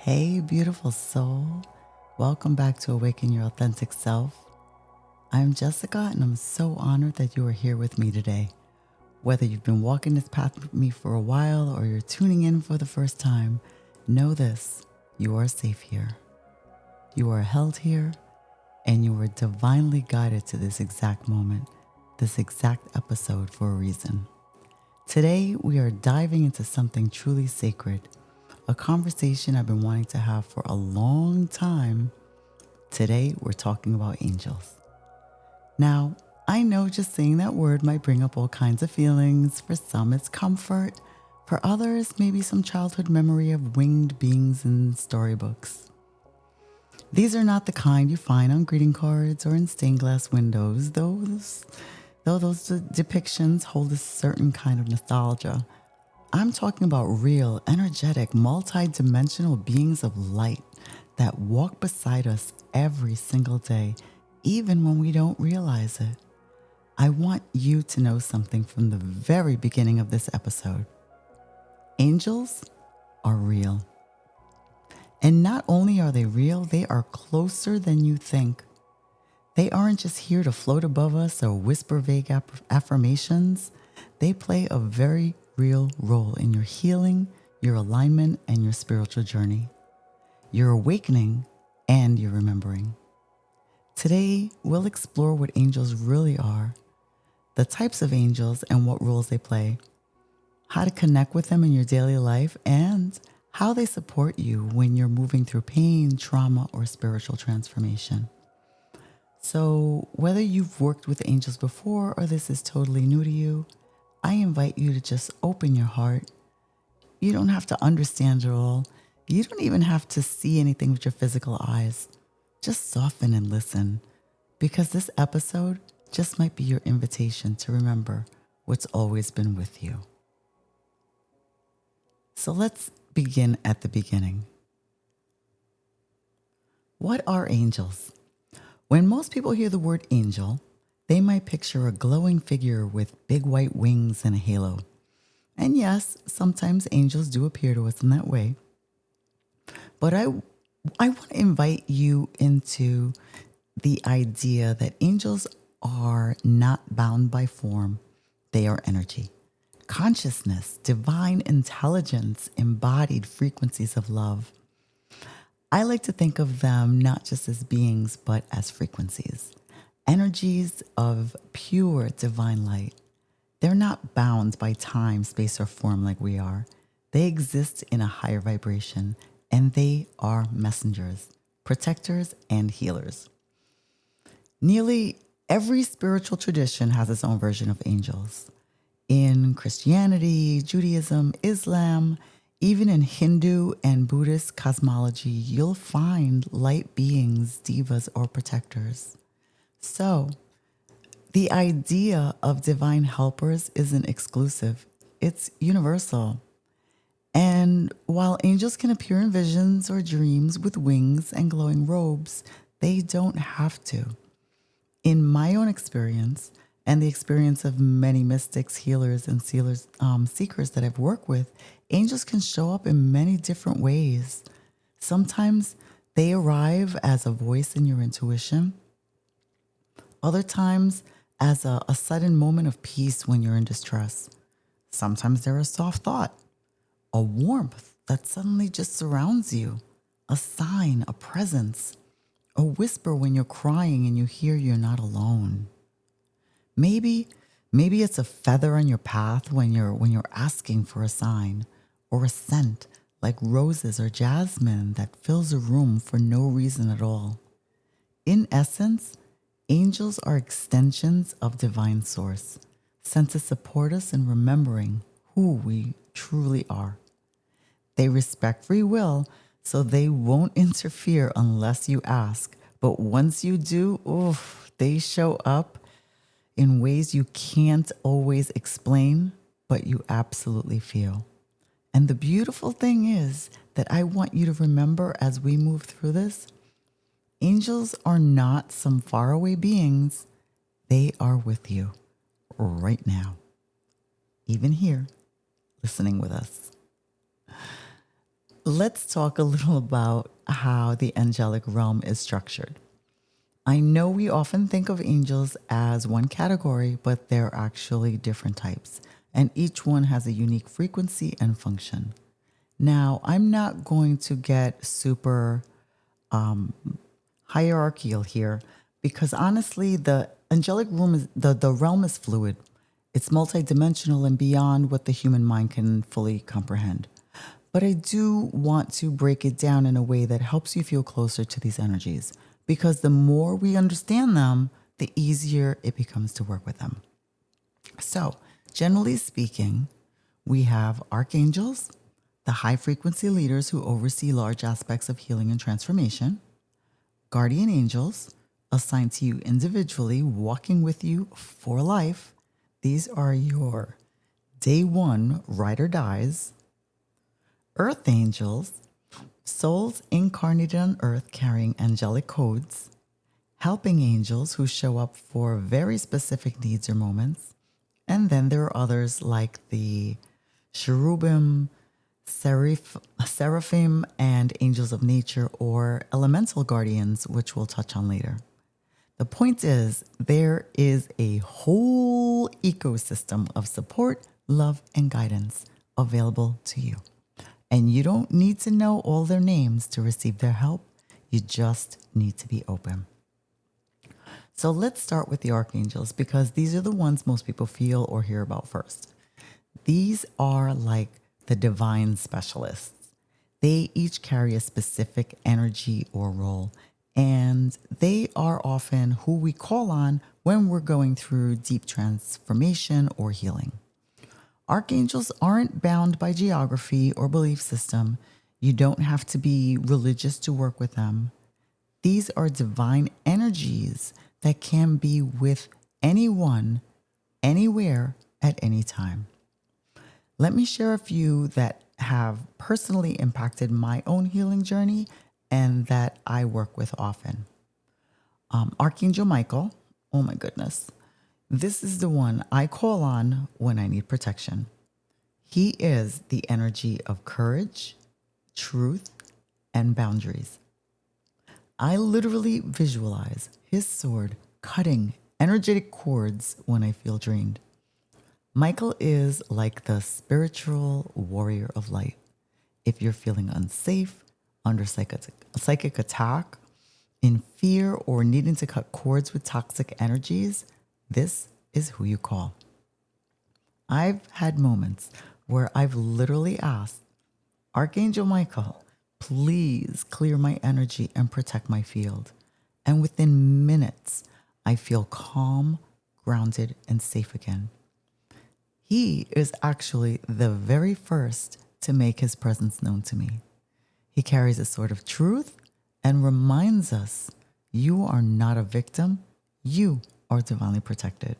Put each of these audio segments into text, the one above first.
Hey, beautiful soul. Welcome back to Awaken Your Authentic Self. I'm Jessica, and I'm so honored that you are here with me today. Whether you've been walking this path with me for a while or you're tuning in for the first time, know this: you are safe here. You are held here, and you are divinely guided to this exact moment, this exact episode for a reason. Today, we are diving into something truly sacred, a conversation I've been wanting to have for a long time. Today, we're talking about angels. Now, I know just saying that word might bring up all kinds of feelings. For some, it's comfort. For others, maybe some childhood memory of winged beings in storybooks. These are not the kind you find on greeting cards or in stained glass windows, though those depictions hold a certain kind of nostalgia. I'm talking about real, energetic, multi-dimensional beings of light that walk beside us every single day, even when we don't realize it. I want you to know something from the very beginning of this episode. Angels are real. And not only are they real, they are closer than you think. They aren't just here to float above us or whisper vague affirmations. They play a very real role in your healing, your alignment, and your spiritual journey, your awakening, and your remembering. Today, we'll explore what angels really are, the types of angels and what roles they play, how to connect with them in your daily life, and how they support you when you're moving through pain, trauma, or spiritual transformation. So, whether you've worked with angels before or this is totally new to you, I invite you to just open your heart. You don't have to understand it all. You don't even have to see anything with your physical eyes. Just soften and listen, because this episode just might be your invitation to remember what's always been with you. So let's begin at the beginning. What are angels? When most people hear the word angel, they might picture a glowing figure with big white wings and a halo. And yes, sometimes angels do appear to us in that way. But I want to invite you into the idea that angels are not bound by form. They are energy, consciousness, divine intelligence, embodied frequencies of love. I like to think of them not just as beings, but as frequencies, energies of pure divine light. They're not bound by time, space, or form like we are. They exist in a higher vibration, and they are messengers, protectors, and healers. Nearly every spiritual tradition has its own version of angels. In Christianity, Judaism, Islam, even in Hindu and Buddhist cosmology, you'll find light beings, devas, or protectors. So, the idea of divine helpers isn't exclusive, it's universal. And while angels can appear in visions or dreams with wings and glowing robes, they don't have to. In my own experience, and the experience of many mystics, healers, and seekers that I've worked with, angels can show up in many different ways. Sometimes they arrive as a voice in your intuition. Other times, as a sudden moment of peace when you're in distress. Sometimes they're a soft thought, a warmth that suddenly just surrounds you, a sign, a presence, a whisper when you're crying and you hear you're not alone. Maybe it's a feather on your path when you're asking for a sign, or a scent like roses or jasmine that fills a room for no reason at all. In essence, angels are extensions of divine source, sent to support us in remembering who we truly are. They respect free will, so they won't interfere unless you ask. But once you do, they show up in ways you can't always explain, but you absolutely feel. And the beautiful thing is that I want you to remember as we move through this, angels are not some faraway beings. They are with you right now, even here, listening with us. let's talk a little about how the angelic realm is structured. I know we often think of angels as one category, but they're actually different types, and each one has a unique frequency and function. Now, I'm not going to get super hierarchical here because honestly, the angelic realm is the realm is fluid. It's multidimensional and beyond what the human mind can fully comprehend. But I do want to break it down in a way that helps you feel closer to these energies because the more we understand them, the easier it becomes to work with them. So, generally speaking, we have archangels, the high frequency leaders who oversee large aspects of healing and transformation, guardian angels, assigned to you individually, walking with you for life. These are your day one ride or dies. Earth angels, souls incarnated on earth carrying angelic codes. Helping angels who show up for very specific needs or moments. And then there are others like the cherubim, seraphim, and angels of nature or elemental guardians, which we'll touch on later. The point is, there is a whole ecosystem of support, love, and guidance available to you. And you don't need to know all their names to receive their help. You just need to be open. So let's start with the archangels because these are the ones most people feel or hear about first. These are like the divine specialists. They each carry a specific energy or role, and they are often who we call on when we're going through deep transformation or healing. Archangels aren't bound by geography or belief system. You don't have to be religious to work with them. These are divine energies that can be with anyone, anywhere, at any time. Let me share a few that have personally impacted my own healing journey and that I work with often. Archangel Michael, oh my goodness. This is the one I call on when I need protection. He is the energy of courage, truth, and boundaries. I literally visualize his sword cutting energetic cords when I feel drained. Michael is like the spiritual warrior of light. If you're feeling unsafe, under psychic attack, in fear, or needing to cut cords with toxic energies, this is who you call. I've had moments where I've literally asked, Archangel Michael, please clear my energy and protect my field. And within minutes, I feel calm, grounded, and safe again. He is actually the very first to make his presence known to me. He carries a sword of truth and reminds us you are not a victim, you are divinely protected.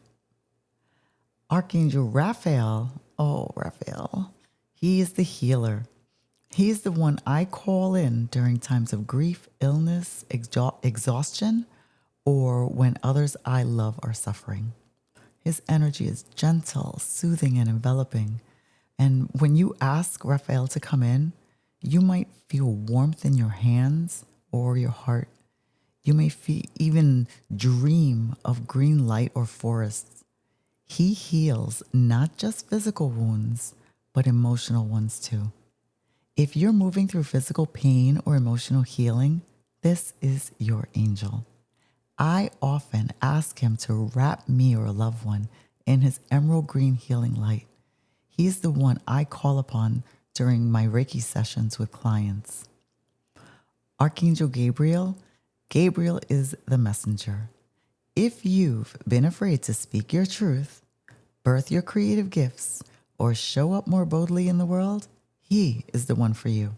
Archangel Raphael, oh, Raphael, he is the healer. He is the one I call in during times of grief, illness, exhaustion, or when others I love are suffering. His energy is gentle, soothing, and enveloping. And when you ask Raphael to come in, you might feel warmth in your hands or your heart. You may even dream of green light or forests. He heals not just physical wounds, but emotional ones too. If you're moving through physical pain or emotional healing, this is your angel. I often ask him to wrap me or a loved one in his emerald green healing light. He's the one I call upon during my Reiki sessions with clients. Archangel Gabriel, Gabriel is the messenger. If you've been afraid to speak your truth, birth your creative gifts, or show up more boldly in the world, he is the one for you.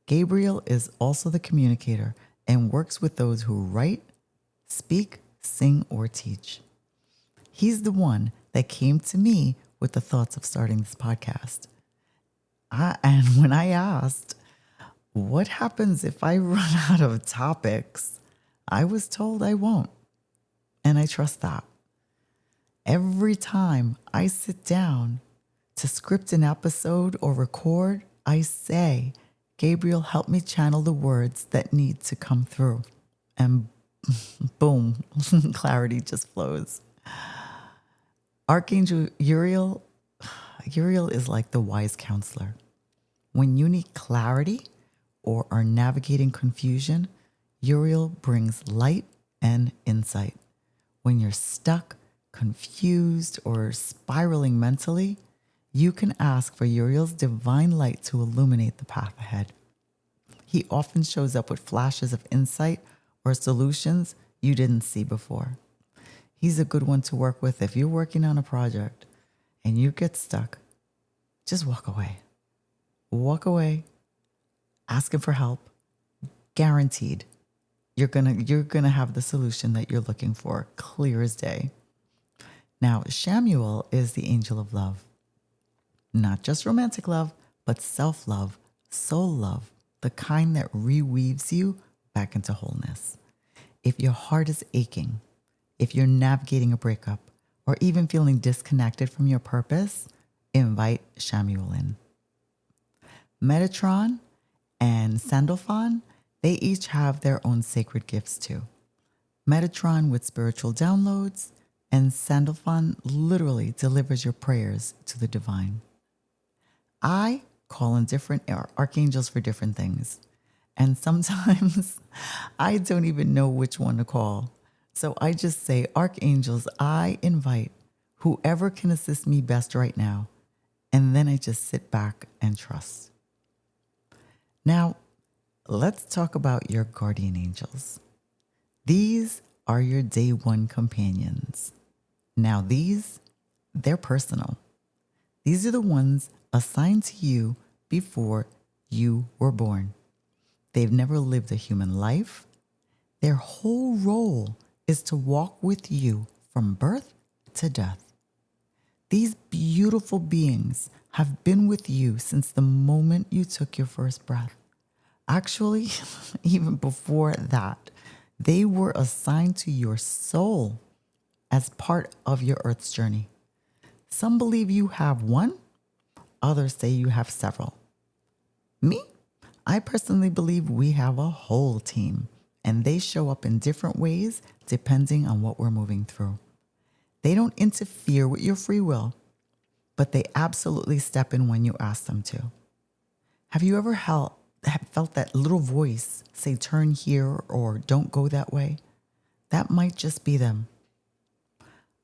Gabriel is also the communicator and works with those who write, speak, sing, or teach. He's the one that came to me with the thoughts of starting this podcast. And when I asked, what happens if I run out of topics? I was told I won't. And I trust that. Every time I sit down to script an episode or record, I say, Gabriel, help me channel the words that need to come through. And boom, clarity just flows. Archangel Uriel is like the wise counselor. When you need clarity or are navigating confusion, Uriel brings light and insight. When you're stuck, confused, or spiraling mentally, you can ask for Uriel's divine light to illuminate the path ahead. He often shows up with flashes of insight or solutions you didn't see before. He's a good one to work with if you're working on a project and you get stuck. Just walk away. Walk away. Ask him for help. Guaranteed, you're gonna have the solution that you're looking for, clear as day. Now, Shamuel is the angel of love. Not just romantic love, but self-love, soul love, the kind that reweaves you back into wholeness. If your heart is aching, if you're navigating a breakup, or even feeling disconnected from your purpose, invite Shamuel in. Metatron and Sandalphon, they each have their own sacred gifts too. Metatron with spiritual downloads, and Sandalphon literally delivers your prayers to the divine. I call in different archangels for different things. And sometimes I don't even know which one to call. So I just say, Archangels, I invite whoever can assist me best right now. And then I just sit back and trust. Now, let's talk about your guardian angels. These are your day one companions. Now they're personal. These are the ones assigned to you before you were born. They've never lived a human life. Their whole role is to walk with you from birth to death. These beautiful beings have been with you since the moment you took your first breath. Actually, even before that, they were assigned to your soul as part of your Earth's journey. Some believe you have one, others say you have several. Me, I personally believe we have a whole team, and they show up in different ways depending on what we're moving through. They don't interfere with your free will, but they absolutely step in when you ask them to. Have you ever felt that little voice say, turn here or don't go that way? That might just be them.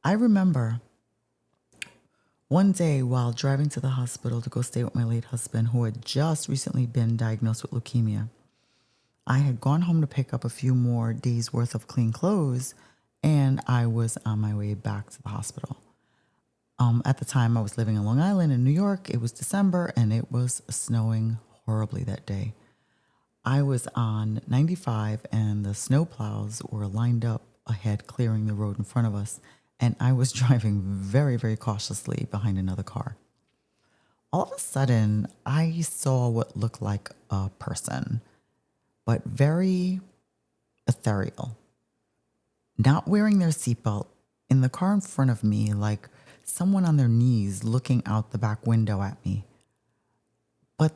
I remember one day while driving to the hospital to go stay with my late husband, who had just recently been diagnosed with leukemia. I had gone home to pick up a few more days worth of clean clothes, and I was on my way back to the hospital. At the time, I was living in Long Island in New York. It was December, and it was snowing horribly that day. I was on 95, and the snow plows were lined up ahead, clearing the road in front of us. And I was driving very, very cautiously behind another car. All of a sudden, I saw what looked like a person, but very ethereal, not wearing their seatbelt, in the car in front of me, like someone on their knees looking out the back window at me. But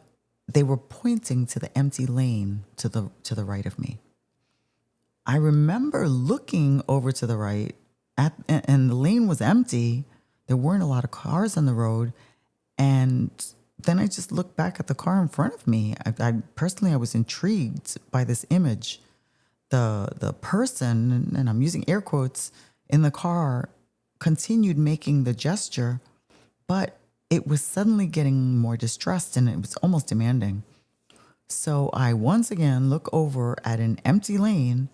they were pointing to the empty lane to the right of me. I remember looking over to the right, and the lane was empty. There weren't a lot of cars on the road. And then I just looked back at the car in front of me. I personally was intrigued by this image. The person, and I'm using air quotes, in the car continued making the gesture, but it was suddenly getting more distressed, and it was almost demanding. So I once again look over at an empty lane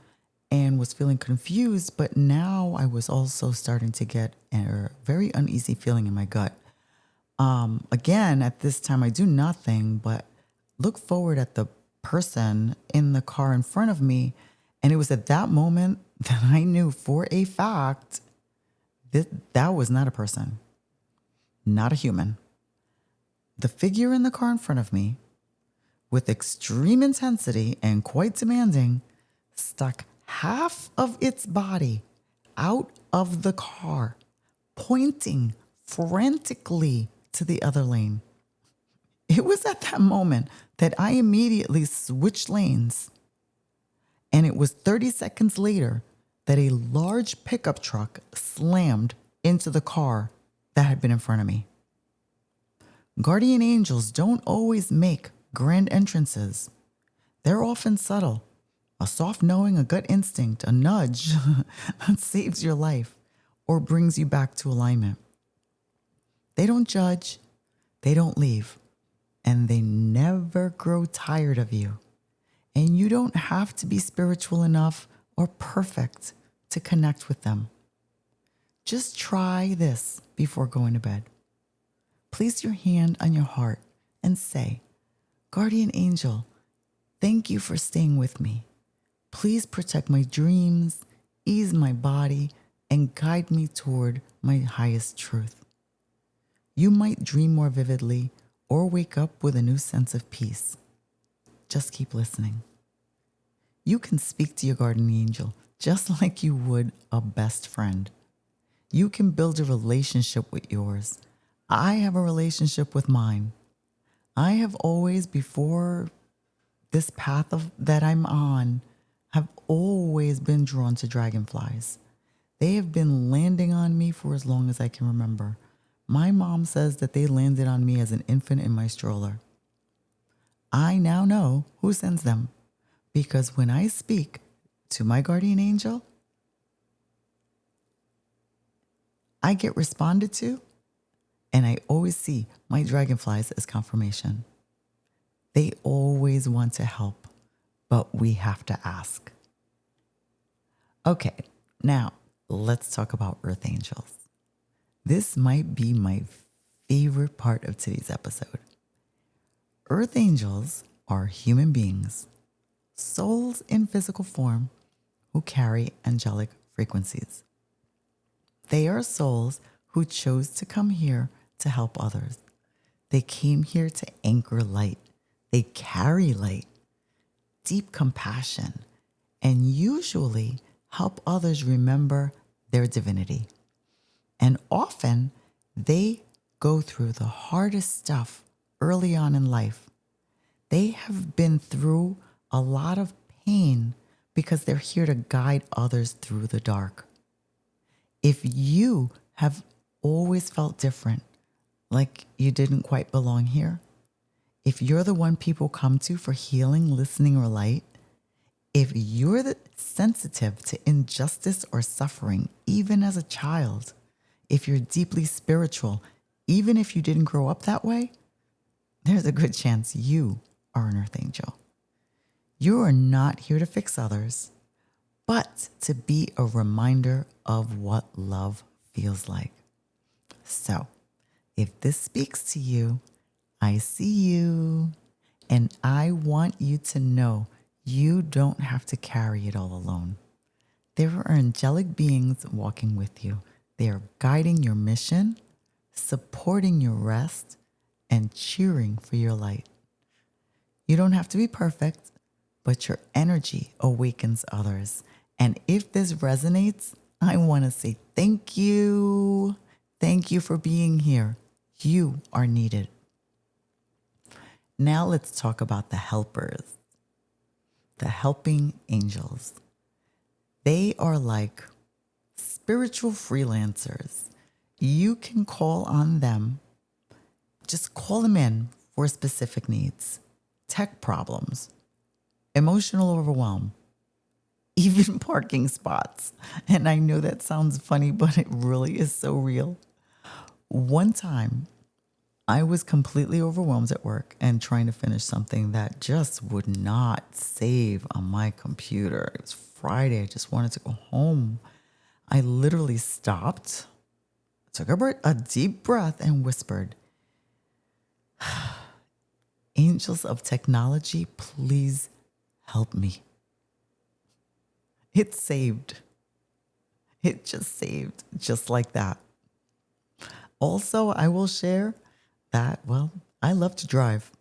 and was feeling confused, but now I was also starting to get a very uneasy feeling in my gut. Again, at this time, I do nothing but look forward at the person in the car in front of me. And it was at that moment that I knew for a fact that was not a person, not a human. The figure in the car in front of me, with extreme intensity and quite demanding, stuck half of its body out of the car, pointing frantically to the other lane. It was at that moment that I immediately switched lanes. And it was 30 seconds later that a large pickup truck slammed into the car that had been in front of me. Guardian angels don't always make grand entrances. They're often subtle. A soft knowing, a gut instinct, a nudge that saves your life or brings you back to alignment. They don't judge, they don't leave, and they never grow tired of you. And you don't have to be spiritual enough or perfect to connect with them. Just try this before going to bed. Place your hand on your heart and say, Guardian Angel, thank you for staying with me. Please protect my dreams, ease my body, and guide me toward my highest truth. You might dream more vividly or wake up with a new sense of peace. Just keep listening. You can speak to your guardian angel just like you would a best friend. You can build a relationship with yours. I have a relationship with mine. I have always, before this path that I'm on, have always been drawn to dragonflies. They have been landing on me for as long as I can remember. My mom says that they landed on me as an infant in my stroller. I now know who sends them, because when I speak to my guardian angel, I get responded to, and I always see my dragonflies as confirmation. They always want to help, but we have to ask. Okay, now let's talk about earth angels. This might be my favorite part of today's episode. Earth angels are human beings, souls in physical form, who carry angelic frequencies. They are souls who chose to come here to help others. They came here to anchor light. They carry light, deep compassion, and usually help others remember their divinity. And often they go through the hardest stuff early on in life. They have been through a lot of pain because they're here to guide others through the dark. If you have always felt different, like you didn't quite belong here, if you're the one people come to for healing, listening, or light, if you're sensitive to injustice or suffering, even as a child, if you're deeply spiritual, even if you didn't grow up that way, there's a good chance you are an earth angel. You are not here to fix others, but to be a reminder of what love feels like. So, if this speaks to you, I see you, and I want you to know you don't have to carry it all alone. There are angelic beings walking with you. They are guiding your mission, supporting your rest, and cheering for your light. You don't have to be perfect, but your energy awakens others. And if this resonates, I want to say thank you. Thank you for being here. You are needed. Now let's talk about the helpers, the helping angels. They are like spiritual freelancers. You can call on them. Just call them in for specific needs, tech problems, emotional overwhelm, even parking spots. And I know that sounds funny, but it really is so real. One time, I was completely overwhelmed at work and trying to finish something that just would not save on my computer. It was Friday. I just wanted to go home. I literally stopped, took a deep breath, and whispered, "Angels of technology, please help me." It saved. It just saved, just like that. Also, I will share that, I love to drive.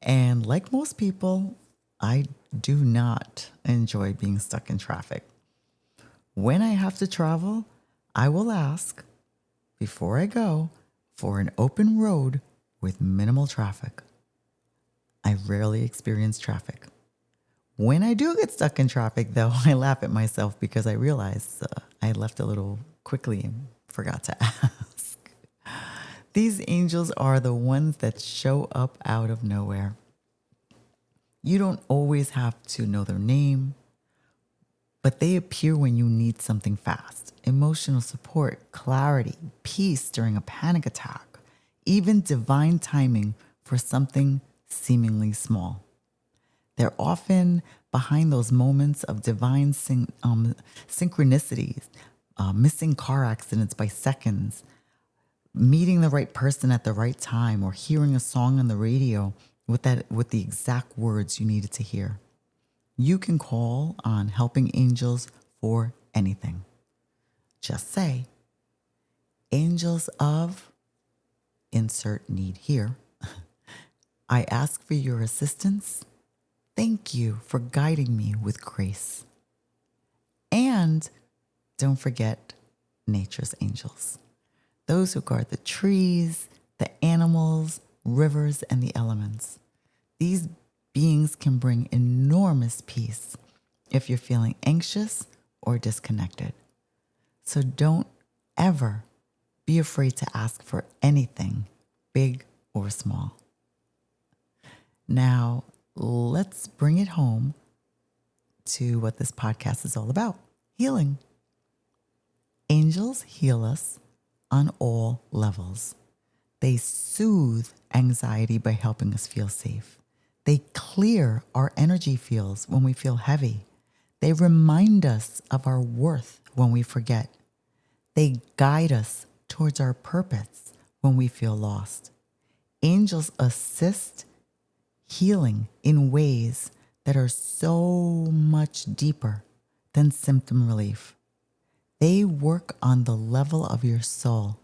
And like most people, I do not enjoy being stuck in traffic. When I have to travel, I will ask, before I go, for an open road with minimal traffic. I rarely experience traffic. When I do get stuck in traffic, though, I laugh at myself because I realize I left a little quickly and forgot to ask. These angels are the ones that show up out of nowhere. You don't always have to know their name, but they appear when you need something fast. Emotional support, clarity, peace during a panic attack, even divine timing for something seemingly small. They're often behind those moments of divine synchronicities, missing car accidents by seconds, meeting the right person at the right time, or hearing a song on the radio with the exact words you needed to hear. You can call on helping angels for anything. Just say, angels of, insert need here. I ask for your assistance. Thank you for guiding me with grace. And don't forget nature's angels, those who guard the trees, the animals, rivers, and the elements. These beings can bring enormous peace if you're feeling anxious or disconnected. So don't ever be afraid to ask for anything, big or small. Now, let's bring it home to what this podcast is all about: healing. Angels heal us on all levels. They soothe anxiety by helping us feel safe. They clear our energy fields when we feel heavy. They remind us of our worth when we forget. They guide us towards our purpose when we feel lost. Angels assist healing in ways that are so much deeper than symptom relief. They work on the level of your soul.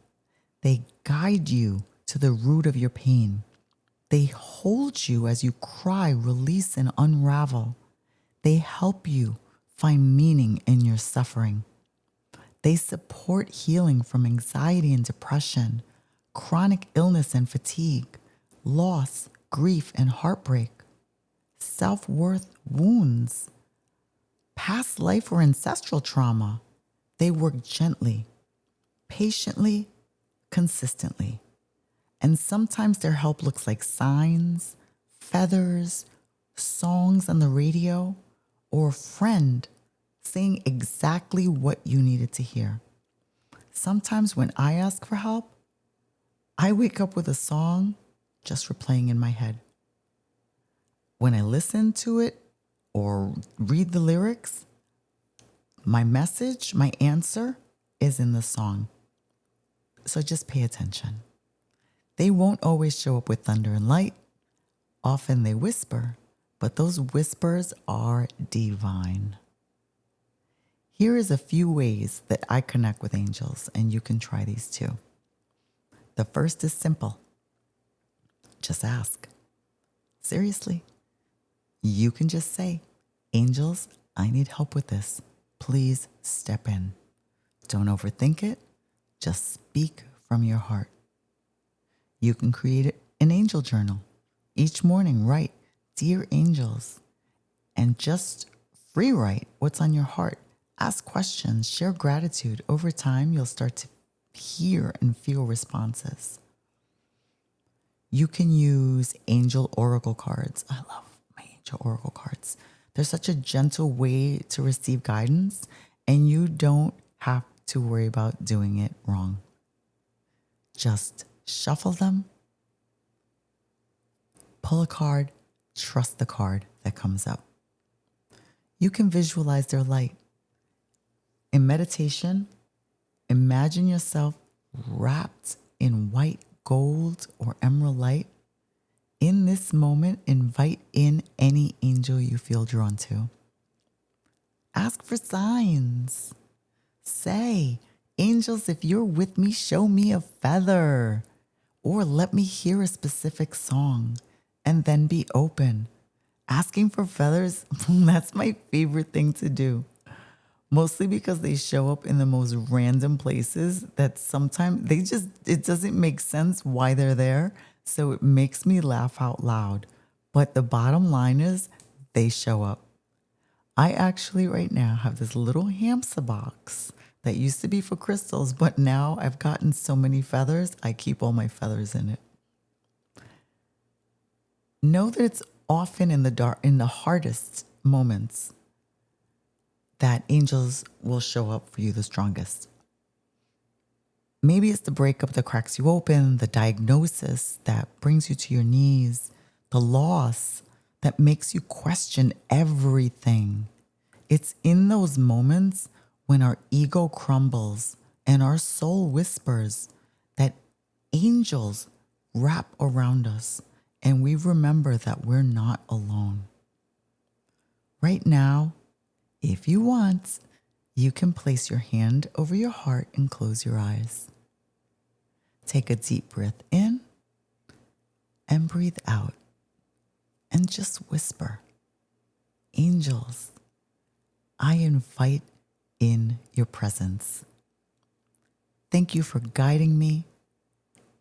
They guide you to the root of your pain. They hold you as you cry, release, and unravel. They help you find meaning in your suffering. They support healing from anxiety and depression, chronic illness and fatigue, loss, grief, and heartbreak, self-worth wounds, past life or ancestral trauma. They work gently, patiently, consistently. And sometimes their help looks like signs, feathers, songs on the radio, or a friend saying exactly what you needed to hear. Sometimes when I ask for help, I wake up with a song just replaying in my head. When I listen to it or read the lyrics, my message, my answer is in the song. So just pay attention. They won't always show up with thunder and light. Often they whisper, but those whispers are divine. Here is a few ways that I connect with angels, and you can try these too. The first is simple. Just ask. Seriously. You can just say, angels, I need help with this. Please step in. Don't overthink it. Just speak from your heart. You can create an angel journal. Each morning, write, Dear Angels, and just free write what's on your heart. Ask questions, share gratitude. Over time, you'll start to hear and feel responses. You can use angel oracle cards. I love my angel oracle cards. They're such a gentle way to receive guidance, and you don't have to worry about doing it wrong. Just shuffle them, pull a card, trust the card that comes up. You can visualize their light. In meditation, imagine yourself wrapped in white gold or emerald light. In this moment, invite in any angel you feel drawn to. Ask for signs. Say, angels, if you're with me, show me a feather. Or let me hear a specific song. And then be open. Asking for feathers, that's my favorite thing to do. Mostly because they show up in the most random places that sometimes it doesn't make sense why they're there. So it makes me laugh out loud. But the bottom line is they show up. I actually right now have this little hamster box that used to be for crystals, but now I've gotten so many feathers, I keep all my feathers in it. Know that it's often in the hardest moments that angels will show up for you the strongest. Maybe it's the breakup that cracks you open, the diagnosis that brings you to your knees, the loss that makes you question everything. It's in those moments when our ego crumbles and our soul whispers that angels wrap around us and we remember that we're not alone. Right now, if you want, you can place your hand over your heart and close your eyes. Take a deep breath in and breathe out and just whisper, angels, I invite in your presence. Thank you for guiding me,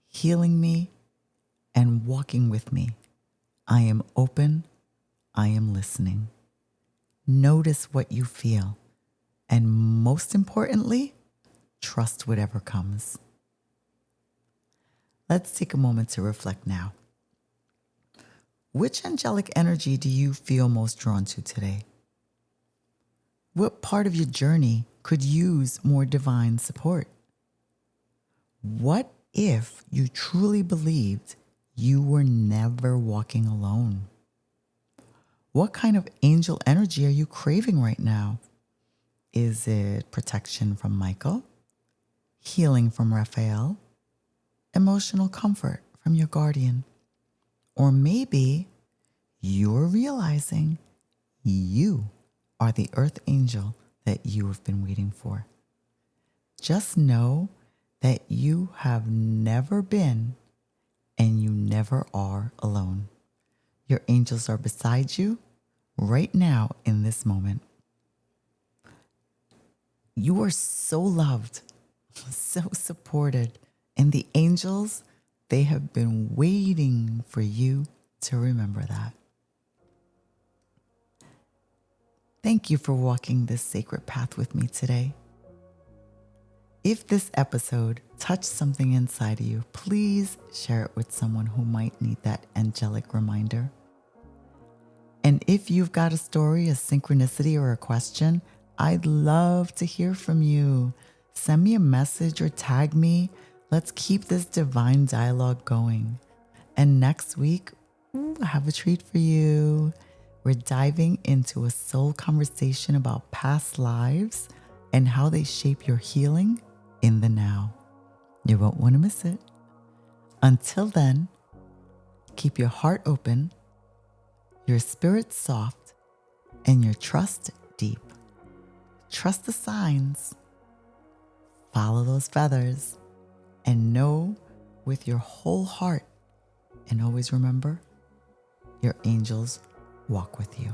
healing me, and walking with me. I am open. I am listening. Notice what you feel. And most importantly, trust whatever comes. Let's take a moment to reflect now. Which angelic energy do you feel most drawn to today? What part of your journey could use more divine support? What if you truly believed you were never walking alone? What kind of angel energy are you craving right now? Is it protection from Michael, healing from Raphael, emotional comfort from your guardian? Or maybe you're realizing you are the earth angel that you have been waiting for. Just know that you have never been and you never are alone. Your angels are beside you right now in this moment. You are so loved, so supported, and the angels, they have been waiting for you to remember that. Thank you for walking this sacred path with me today. If this episode touched something inside of you, please share it with someone who might need that angelic reminder. And if you've got a story, a synchronicity, or a question, I'd love to hear from you. Send me a message or tag me. Let's keep this divine dialogue going. And next week, I have a treat for you. We're diving into a soul conversation about past lives and how they shape your healing in the now. You won't want to miss it. Until then, keep your heart open, your spirit soft, and your trust deep. Trust the signs, follow those feathers, and know with your whole heart, and always remember, your angels walk with you.